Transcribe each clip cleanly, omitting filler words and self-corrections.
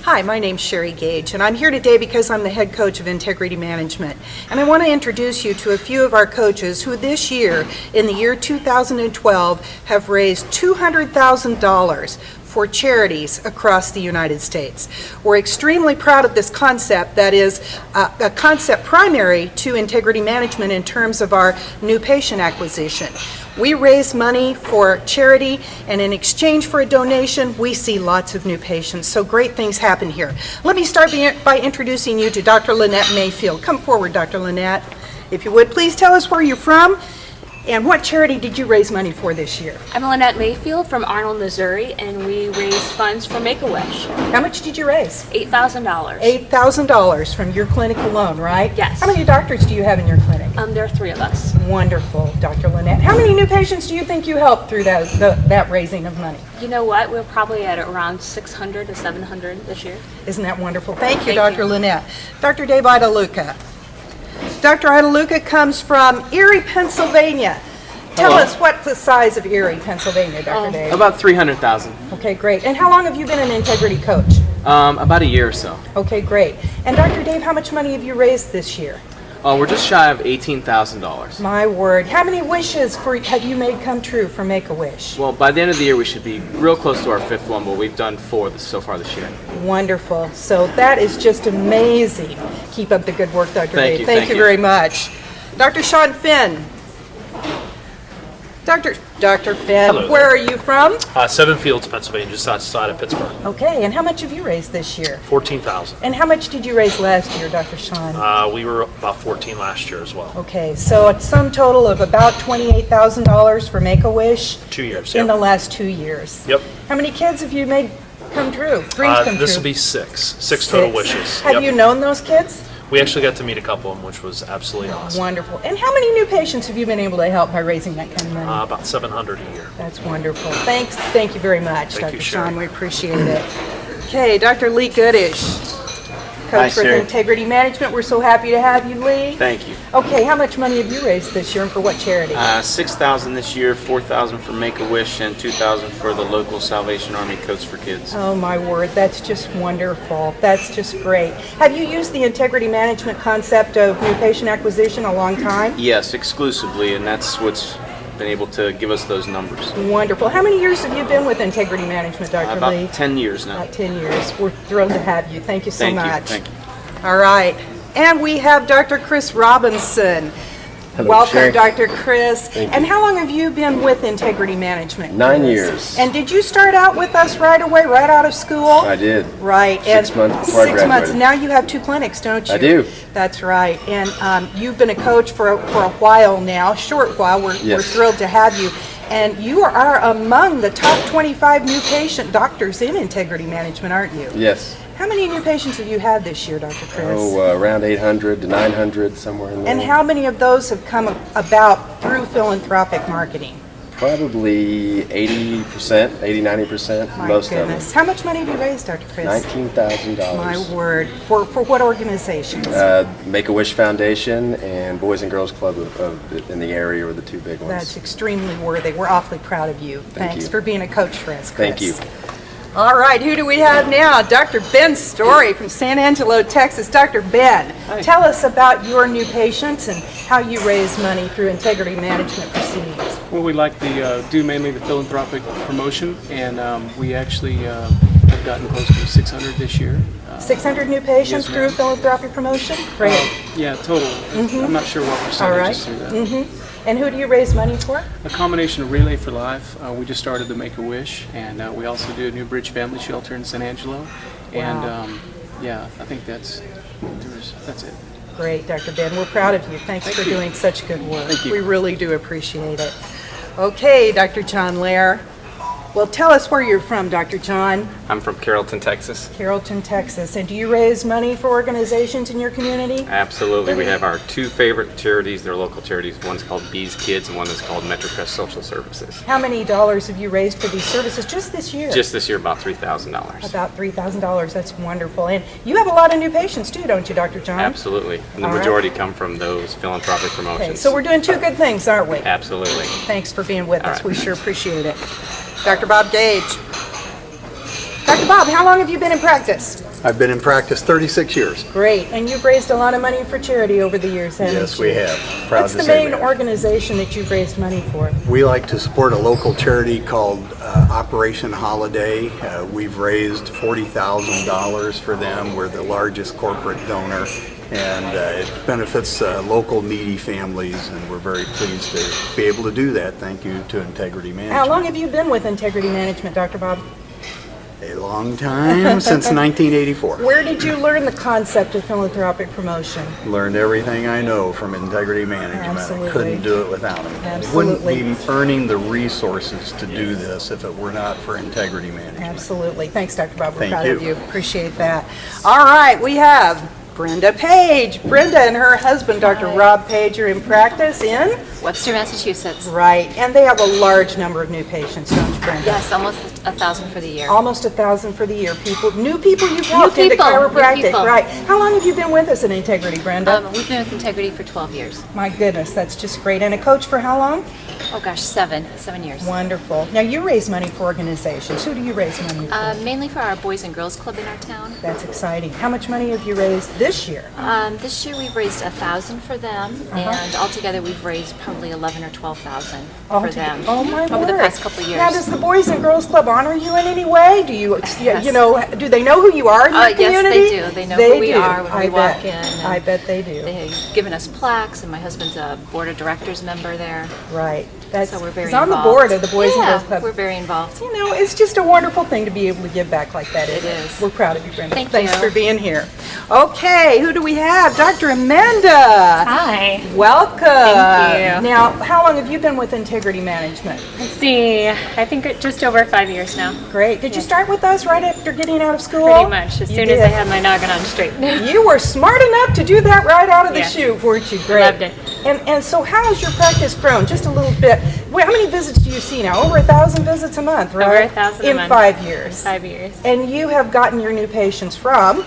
Hi, my name's Sherry Gage, and I'm here today because I'm the head coach of Integrity Management. And I want to introduce you to a few of our coaches who this year, in the year 2012, have raised $200,000 for charities across the United States. We're extremely proud of this concept that is a concept primary to Integrity Management in terms of our new patient acquisition. We raise money for charity, and in exchange for a donation, we see lots of new patients. So great things happen here. Let me start by introducing you to Dr. Lynette Mayfield. Come forward, Dr. Lynette. If you would, please tell us where you're from and what charity did you raise money for this year? I'm Lynette Mayfield from Arnold, Missouri, and we raised funds for Make-A-Wish. How much did you raise? $8,000. $8,000 from your clinic alone, right? Yes. How many doctors do you have in your clinic? There are 3 of us. Wonderful, Dr. Lynette. How many new patients do you think you helped through that raising of money? You know what? We're probably at around 600 to 700 this year. Isn't that wonderful? Thank you, Thank Dr. you. Lynette. Dr. Dave Idaluca. Dr. Idaluca comes from Erie, Pennsylvania. Tell Hello. us what's the size of Erie, Pennsylvania, Dr. Dave. About 300,000. Okay, great. And how long have you been an Integrity coach? About a year or so. Okay, great. And Dr. Dave, how much money have you raised this year? We're just shy of $18,000. My word. How many wishes have you made come true for Make-A-Wish? Well, by the end of the year, we should be real close to our 5th one, but we've done 4 so far this year. Wonderful. So that is just amazing. Keep up the good work, Dr. Dave. Thank you very much. Dr. Sean Finn. Dr. Finn, Hello where there. are you from? Seven Fields, Pennsylvania, just outside of Pittsburgh. Okay, and how much have you raised this year? 14,000. And how much did you raise last year, Dr. Sean? We were about 14 last year as well. Okay, so a sum total of about $28,000 for Make-A-Wish 2 years. in Yep. the last 2 years. Yep. How many kids have you made come true? Dreams come true? This will be 6 total wishes. Have Yep. you known those kids? We actually got to meet a couple of them, which was absolutely awesome. Wonderful. And how many new patients have you been able to help by raising that kind of money? About 700 a year. That's wonderful. Thank you very much, Thank Dr. you, Sean. Sherry. We appreciate it. Okay, Dr. Lee Goodish, Hi, coach with Sherry. Integrity Management. We're so happy to have you, Lee. Thank you. Okay, how much money have you raised this year and for what charity? $6,000 this year, $4,000 for Make-A-Wish, and $2,000 for the local Salvation Army Coats for Kids. Oh my word, that's just wonderful. That's just great. Have you used the Integrity Management concept of new patient acquisition a long time? Yes, exclusively, and that's what's been able to give us those numbers. Wonderful. How many years have you been with Integrity Management, Dr. Lee? About 10 years now. About 10 years. We're thrilled to have you. Thank you so much. Thank you. All right. And we have Dr. Chris Robinson. Hello, Welcome, Sherry. Dr. Chris. Thank And you. how long have you been with Integrity Management? 9 Chris? years. And did you start out with us right away, right out of school? I did. Right. 6 months before I 6 months. graduated. Now you have 2 clinics, don't you? I do. That's right. And you've been a coach for a while now, short while. We're Yes. thrilled to have you. And you are among the top 25 new patient doctors in Integrity Management, aren't you? Yes. How many new patients have you had this year, Dr. Chris? Around 800 to 900, somewhere in there. And how many of those have come about through philanthropic marketing? Probably 80%, 80, 90%, My most goodness. How much money have you raised, Dr. of Chris? them. $19,000. My word. For what organizations? Make-A-Wish Foundation and Boys and Girls Club in the area are the 2 big ones. That's extremely worthy. We're awfully proud of you. Thanks you. for being a coach for us, Chris. Thank you. All right, who do we have now? Dr. Ben Story from San Angelo, Texas. Dr. Ben, tell us about your new patients and how you raise money through Integrity Management proceedings. Well, we like to do mainly the philanthropic promotion, and we actually have gotten close to 600 this year. 600 new patients Yes, through ma'am. philanthropic promotion? Great. Yeah, total. I'm not sure what All right. percentage is through that. And who do you raise money for? A combination of Relay for Life. We just started the Make-A-Wish, and we also do a New Bridge Family Shelter in San Angelo. And yeah, I think that's it. Great, Dr. Ben. We're proud of you. Thanks for doing such good work. Thank you. We really do appreciate it. Okay, Dr. John Lair. Well, tell us where you're from, Dr. John. I'm from Carrollton, Texas. Carrollton, Texas. And do you raise money for organizations in your community? Absolutely. We have our 2 favorite charities. They're local charities. One's called Bees Kids and one is called MetroCrest Social Services. How many dollars have you raised for these services just this year? Just this year, about $3,000. About $3,000. That's wonderful. And you have a lot of new patients too, don't you, Dr. John? Absolutely. And the All right. majority come from those philanthropic promotions. Okay, so we're doing 2 good things, aren't we? Absolutely. Thanks for being with All us. right. We sure appreciate it. Dr. Bob Gage. Dr. Bob, how long have you been in practice? I've been in practice 36 years. Great, and you've raised a lot of money for charity over the years, haven't you? Yes, we have. Proud What's to the say main we have. organization that you've raised money for? We like to support a local charity called Operation Holiday. We've raised $40,000 for them. We're the largest corporate donor, and it benefits local needy families, and we're very pleased to be able to do that. Thank you to Integrity Management. How long have you been with Integrity Management, Dr. Bob? A long time, since 1984. Where did you learn the concept of philanthropic promotion? Learned everything I know from Integrity Management. Absolutely. I couldn't do it without them. Absolutely. Wouldn't be earning the resources to do this if it were not for Integrity Management. Absolutely. Thanks, Dr. Bob. We're Thank proud of you. you. Appreciate that. All right, we have Brenda Page. Brenda and her husband, Dr. Rob Page, are in practice in? Webster, Massachusetts. Right, and they have a large number of new patients, don't you, Brenda? Yes, almost 1,000 for the year. Almost 1,000 for the year. New people you've helped into people, new chiropractic, people. right? How long have you been with us in Integrity, Brenda? We've been with Integrity for 12 years. My goodness, that's just great. And a coach for how long? Oh gosh, 7 years. Wonderful. Now you raise money for organizations. Who do you raise money for? Mainly for our Boys and Girls Club in our town. That's exciting. How much money have you raised this year? This year we've raised 1,000 for them, and altogether we've raised probably 11 or 12,000 for them Oh my over the word. past couple of years. Now, does the Boys and Girls Club honor you in any way? Do you, Yes. you know, do they know who you are in your Yes, community? they do. They know who we are when we walk in. I and bet they do. They've given us plaques, and my husband's a board of directors member there. Right. That's, So we're very he's on involved. the board of the Boys and Girls Yeah, Club. we're very involved. You know, it's just a wonderful thing to be able to give back like that. It is. We're proud of you, Brenda. Thank Thanks you. for being here. Okay, who do we have? Dr. Amanda. Hi. Welcome. Thank you. Now, how long have you been with Integrity Management? Let's see. I think just over 5 years now. Great. Did you start with us right after getting out of school? Pretty much. As You soon as did. I had my noggin on straight. You were smart enough to do that right out of the Yes. chute, weren't you? Great. Loved it. And so how has your practice grown? Just a little bit. Wait, how many visits do you see now? Over 1,000 visits a month, right? Over 1,000 a in month. 5 years. 5 years. And you have gotten your new patients from,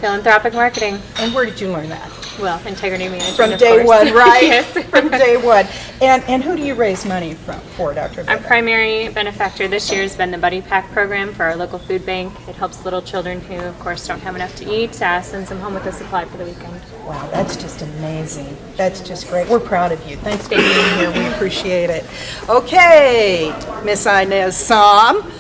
Philanthropic marketing. and where did you learn that? Well, integrity management. From of day course. one, right? Yes. From day one. And who do you raise money for, Dr. Our Amanda? primary benefactor this year has been the Buddy Pack program for our local food bank. It helps little children who, of course, don't have enough to eat, sends them home with a supply for the weekend. Wow, that's just amazing. That's just great. We're proud of you. Thanks for being here. We appreciate it. Okay, Miss Inez Som,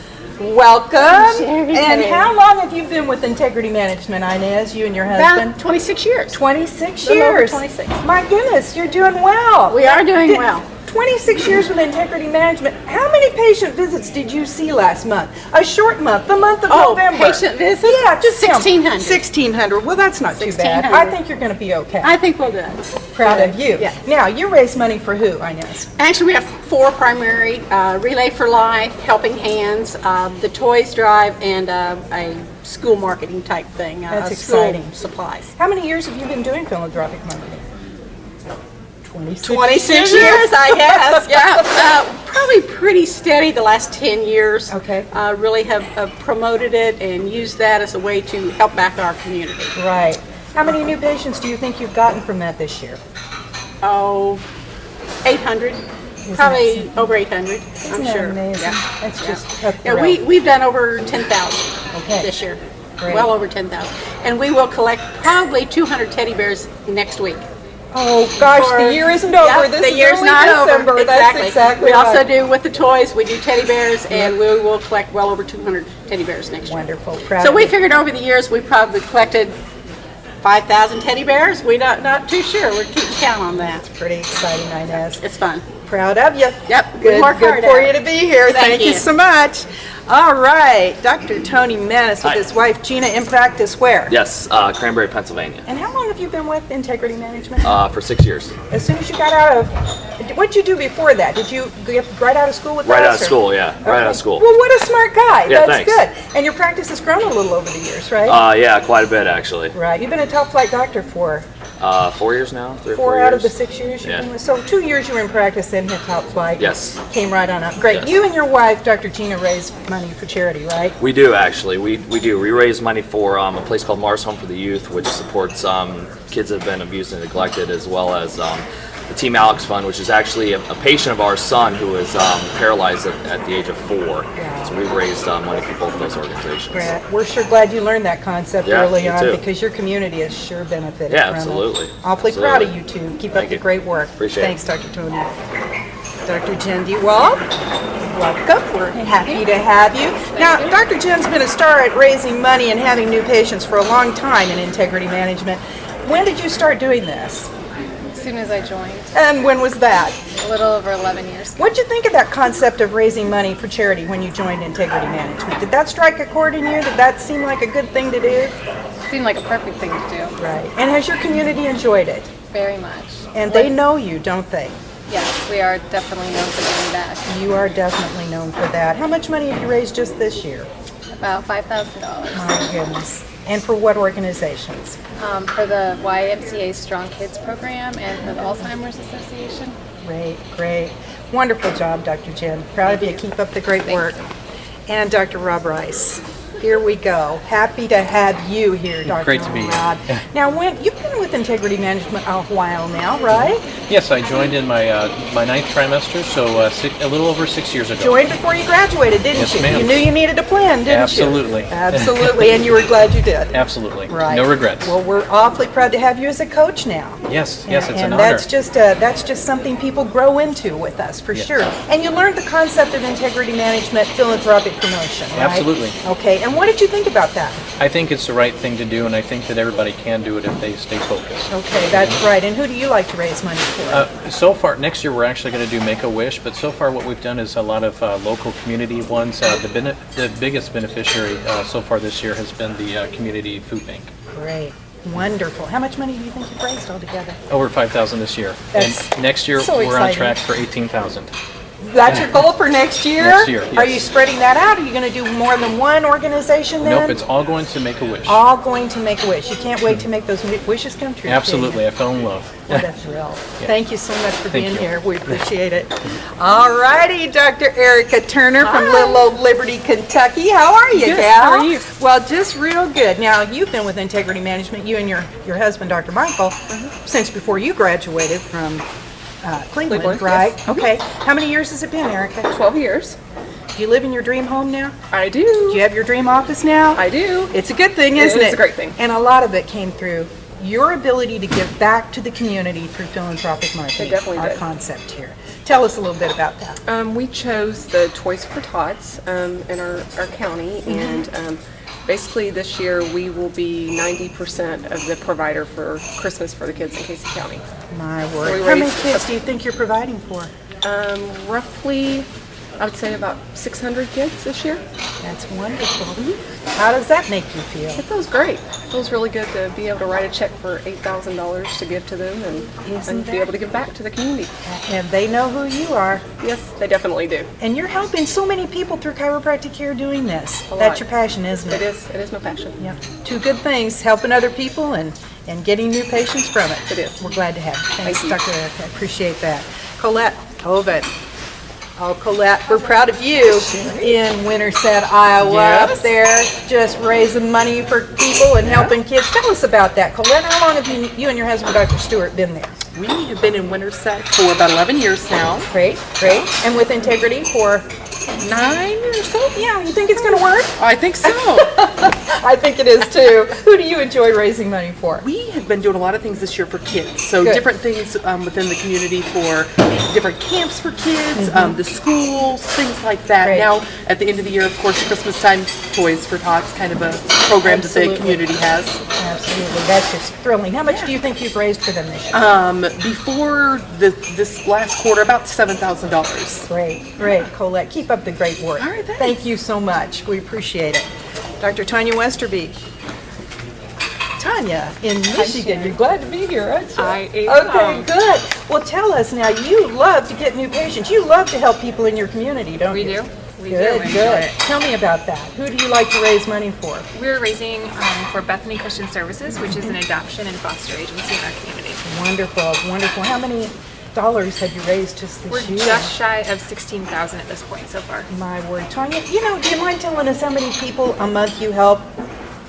welcome. And how long have you been with Integrity Management, Inez, you and your husband? About 26 years. 26 Little over years. 26. My goodness, you're doing well. We are doing well. 26 years with Integrity Management. How many patient visits did you see last month? A short month, the month of November. Patient visits? Yeah, just 1,600. 1,600. Well, that's not too bad. 1,600. I think you're going to be okay. I think we'll do it. Proud of you. Yeah. Now, you raise money for who, Inez? Actually, we have 4 primary, Relay for Life, Helping Hands, the Toys Drive, and a school marketing type thing. That's school exciting. supplies. How many years have you been doing philanthropic marketing? 26 years, I guess. Yeah, probably pretty steady the last 10 years. Okay. Really have promoted it and used that as a way to help back our community. Right. How many new patients do you think you've gotten from that this year? Oh, 800. Isn't Probably that over 800, I'm Isn't that sure. amazing? Yeah. That's just a Yeah, thrill. we've done over 10,000 Okay. this year. Great. Well over 10,000. And we will collect probably 200 teddy bears next week. Oh, gosh, For- the year isn't over. Yep, This the is year's only not December. over. That's exactly We also right. do with the toys, we do teddy bears, and we will collect well over 200 teddy bears next year. Wonderful. Proud So of we you. figured over the years we probably collected 5,000 teddy bears. We're not too sure. We're keeping count on that. Pretty exciting, Inez. It's fun. Proud of you. Yep, we Good, work good hard for at you it. to be here. Thank you you. so much. All right, Dr. Tony Manis with Hi. his wife Gina in practice where? Yes, Cranberry, Pennsylvania. And how long have you been with Integrity Management? For 6 years. As soon as you got out of, what'd you do before that? Did you get right out of school with Right us? out of or- school, yeah. Right out Okay. of school. Well, what a smart guy. Yeah, That's thanks. good. And your practice has grown a little over the years, right? Yeah, quite a bit actually. Right. You've been a top flight doctor for 4 years now, 3 or 4 4 years. out of the 6 years you've Yeah. been with. So 2 years you were in practice and hit top flight. Yes. Came right on up. Great. Yes. You and your wife, Dr. Gina, raise money for charity, right? We do actually. We do. We raise money for a place called Mars Home for the Youth, which supports kids that have been abused and neglected, as well as the the Team Alex Fund, which is actually a patient of ours' son who was paralyzed at the age of 4. So we've raised money for both of those organizations. Great. We're sure glad you learned that concept Yeah, early me on too. because your community has sure benefited Yeah, from absolutely. it. Awfully proud of you two. Keep up Thank the you. great work. Appreciate it. Thanks, Dr. Tony. Dr. Jen DeWalt, welcome. We're happy to have you. Now, Dr. Jen's been a star at raising money and having new patients for a long time in integrity management. When did you start doing this? As soon as I joined, And when was that? a little over 11 years. What'd you think of that concept of raising money for charity when you joined integrity management? Did that strike a chord in you? Did that seem like a good thing to do? It seemed like a perfect thing to do. Right. And has your community enjoyed it? Very much. And they know you, don't they? Yes, we are definitely known for giving back. You are definitely known for that. How much money have you raised just this year? About $5,000. My goodness. And for what organizations? For the YMCA Strong Kids program and for the Alzheimer's Association. Great, great. Wonderful job, Dr. Jen. Proud of you. Keep up the great work. And Dr. Rob Rice. Here we go. Happy to have you here, Dr. Great to be here. Rob. Now, you've been with Integrity Management a while now, right? Yes, I joined in my my 9th trimester, so a little over 6 years ago. Joined before you graduated, didn't Yes, you? ma'am. You knew you needed a plan, didn't Absolutely. you? Absolutely. And you were glad you did. Absolutely. Right. No regrets. Well, we're awfully proud to have you as a coach now. Yes, and it's an honor. that's just something people grow into with us for sure. And you learned the concept of integrity management, philanthropic promotion, right? Absolutely. Okay. And what did you think about that? I think it's the right thing to do, and I think that everybody can do it if they stay focused. Okay, that's right. And who do you like to raise money for? So far, next year we're actually going to do Make-A-Wish, but so far what we've done is a lot of local community ones. The biggest beneficiary so far this year has been the community food bank. Great. Wonderful. How much money do you think you've raised altogether? Over 5,000 this year. That's and next year so we're on exciting. track for 18,000. That's your goal for next year? Next year, yes. Are you spreading that out? Are you going to do more than one organization then? Nope, it's all going to Make-A-Wish. All going to make a wish. You can't wait to make those wishes come true. Absolutely, I fell in love. Well, that's real. Yeah. Thank you so much for Thank being you. here. We appreciate it. All righty, Dr. Erica Turner from Little Old Liberty, Kentucky. How are you, Good. gal? How are you? Well, just real good. Now, you've been with Integrity Management, you and your husband, Dr. Michael, since before you graduated from Cleveland, right? yes. Okay. How many years has it been, Erica? 12 years. Do you live in your dream home now? I do. Do you have your dream office now? I do. It's a good thing, isn't it? It's a great thing. And a lot of it came through your ability to give back to the community through philanthropic marketing. It definitely our did. concept here. Tell us a little bit about that. We chose the Toys for Tots in our county, and basically this year we will be 90% of the provider for Christmas for the kids in Casey County. My So word. we How many raised kids do you think you're providing for? roughly, I would say about 600 kids this year. That's wonderful. How does that make you feel? It feels great. It feels really good to be able to write a check for $8,000 to give to them and be able to give back to the community. And they know who you are. Yes, they definitely do. And you're helping so many people through chiropractic care doing this. A That's lot. your passion, isn't it? It is my passion. Yep. Two good things, helping other people and getting new patients from it. It is. We're glad to have you. Thanks, Thank you. Dr. Erica. I appreciate that. Colette Hoven. Oh, Colette, we're proud of you in Winterset, Iowa, Yes. up there, just raising money for people and helping kids. Tell us about that. Colette, how long have you and your husband, Dr. Stewart, been there? We have been in Winterset for about 11 years now. Great, great. And with Integrity for 9 or so? Yeah, you think it's going to work? I think so. I think it is too. Who do you enjoy raising money for? We have been doing a lot of things this year for kids. So Good. different things within the community for different camps for kids, the schools, things like that. Great. Now, at the end of the year, of course, Christmas time, Toys for Tots, kind of a program that Absolutely. the community has. Absolutely. That's just thrilling. How much do you think you've raised for them this year? Before this last quarter, about $7,000. Great, great. Colette, keep up the great work. All right, thanks. Thank you so much. We appreciate it. Dr. Tanya Westerby. Tanya, in Michigan, you're glad to be here, aren't you? I am. Okay, good. Well, tell us now, you love to get new patients. You love to help people in your community, don't you? We do. We Good, do. good. Tell me about that. Who do you like to raise money for? We're raising for Bethany Christian Services, which is an adoption and foster agency in our community. Wonderful, wonderful. How many dollars have you raised just this We're year? just shy of $16,000 at this point so far. My word. Tanya, do you mind telling us how many people a month you help,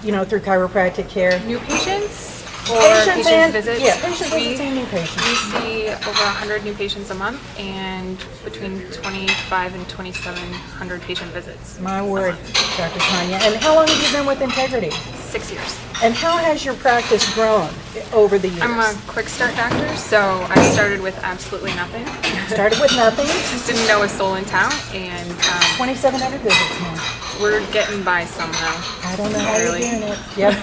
through chiropractic care? New patients, For Patients and- visits, yeah, patient we, visits and new patients. we see over 100 new patients a month and between 25 and 2,700 patient visits. My word, Dr. Tanya. And how long have you been with Integrity? 6 years. And how has your practice grown over the years? I'm a quick start doctor, so I started with absolutely nothing. Started with nothing? Just didn't know a soul in town, and 2,700 visits now. we're getting by somehow. I don't know how you're Barely. doing it. Yep.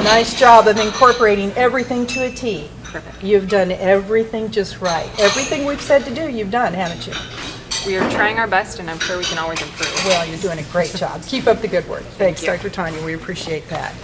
Nice job of incorporating everything to a T. Perfect. You've done everything just right. Everything we've said to do, you've done, haven't you? We are trying our best, and I'm sure we can always improve. Well, you're doing a great job. Keep up the good work. Thanks, you. Dr. Tanya. We appreciate that.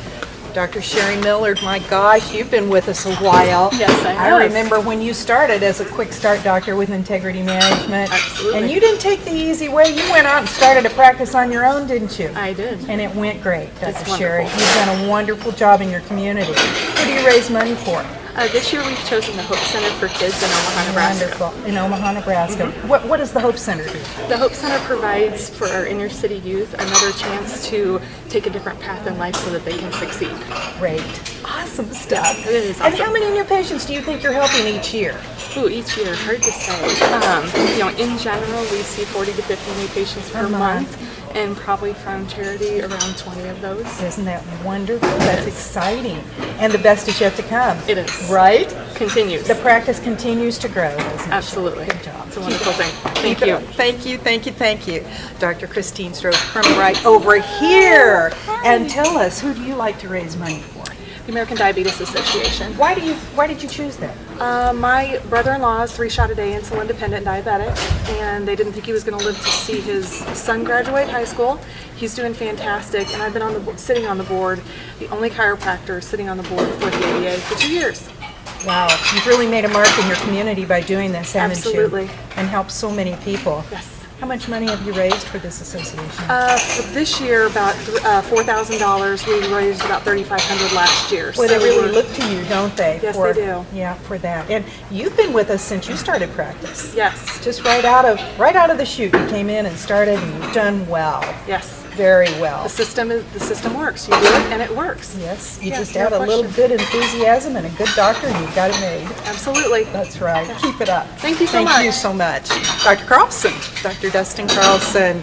Dr. Sherry Millard, my gosh, you've been with us a while. Yes, I have. I remember when you started as a quick start doctor with Integrity Management. Absolutely. And you didn't take the easy way. You went out and started a practice on your own, didn't you? I did. And it went great, Dr. It's Sherry. wonderful. You've done a wonderful job in your community. Who do you raise money for? This year we've chosen the Hope Center for Kids in Omaha, Nebraska. Wonderful. In Omaha, Nebraska. What does the Hope Center do? The Hope Center provides for our inner city youth another chance to take a different path in life so that they can succeed. Great. Awesome stuff. It is And awesome. how many new patients do you think you're helping each year? Ooh, each year, hard to say. In general, we see 40 to 50 new patients per month, and probably from charity around 20 of those. Isn't that wonderful? That's exciting. And the best is yet to come. It is. Right? Continues. The practice continues to grow, doesn't it? Absolutely. Good job. It's a wonderful thing. Thank Keep it you. up. Thank you, thank you, thank you. Dr. Christine Strode from right over here. And tell us, who do you like to raise money for? The American Diabetes Association. Why did you choose that? My brother-in-law is 3-shot-a-day insulin-dependent diabetic, and they didn't think he was going to live to see his son graduate high school. He's doing fantastic, and I've been sitting on the board, the only chiropractor sitting on the board for the ADA for 2 years. Wow, you've really made a mark in your community by doing this, haven't Absolutely. you? And helped so many people. Yes. How much money have you raised for this association? For this year, about $4,000. We raised about $3,500 last year. Well, they So really we're- look to you, don't they? Yes, for, they do. Yeah, for that. And you've been with us since you started practice. Yes. Just right out of the chute, you came in and started, and you've done well. Yes. Very well. The system works. You do it, and it works. Yes, you Yes, just no add a little question. good enthusiasm and a good doctor, and you've got it made. Absolutely. That's right. Keep it up. Thank you so Thank much. you so much. Dr. Carlson, Dr. Dustin Carlson,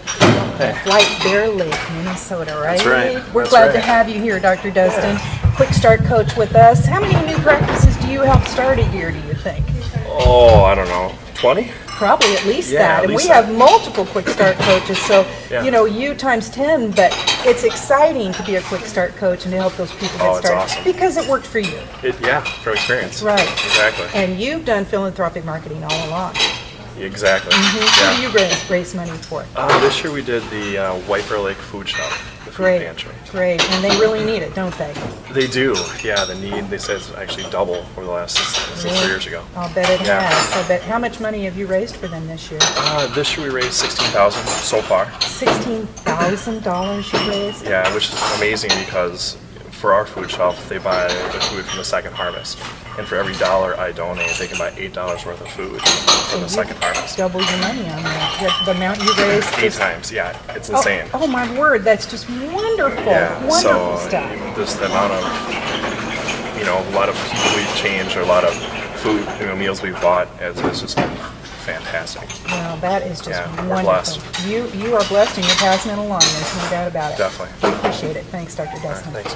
White Bear Lake, Minnesota, right? That's right. We're That's glad to right. have you here, Dr. Dustin. Quick Start coach with us. How many new practices do you help start a year, do you think? Oh, I don't know, 20? Probably at least Yeah, that. at And we least have that. multiple Quick Start coaches, so, Yeah. you times 10, but it's exciting to be a Quick Start coach and to help those people get Oh, it's started. awesome. Because it worked for you. Yeah, from experience. Right. Exactly. And you've done philanthropic marketing all along. Exactly. Who do Yeah. you raise money for? This year we did the White Bear Lake Food Shop, the food Great, pantry. great. And they really need it, don't they? They do. Yeah, the need, they said, it's actually double over the last since 3 years ago. I'll bet it Yeah. has. I bet. How much money have you raised for them this year? This year we raised $16,000 so far. $16,000 you raised? Yeah, which is amazing because for our food shop, they buy the food from the second harvest. And for every dollar I donate, they can buy $8 worth of food from the second harvest. Double your money on that. The amount you raised. 8 times, yeah, it's insane. Oh my word, that's just wonderful. Yeah, Wonderful so stuff. just the amount of, a lot of people we've changed, or a lot of food, meals we've bought, it's just been fantastic. Well, that is just Yeah, we're wonderful. blessed. You are blessed, and you're passing it along. There's no doubt about it. Definitely. We appreciate it. Thanks, Dr. Dustin. Thanks.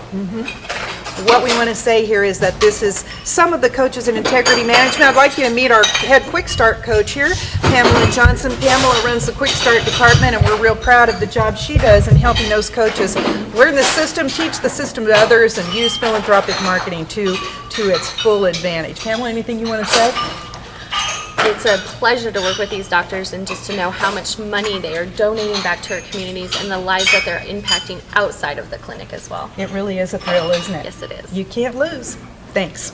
What we want to say here is that this is some of the coaches in Integrity Management. I'd like you to meet our head Quick Start coach here, Pamela Johnson. Pamela runs the Quick Start department, and we're real proud of the job she does in helping those coaches learn the system, teach the system to others, and use philanthropic marketing to its full advantage. Pamela, anything you want to say? It's a pleasure to work with these doctors and just to know how much money they are donating back to our communities and the lives that they're impacting outside of the clinic as well. It really is a thrill, isn't it? Yes, it is. You can't lose. Thanks.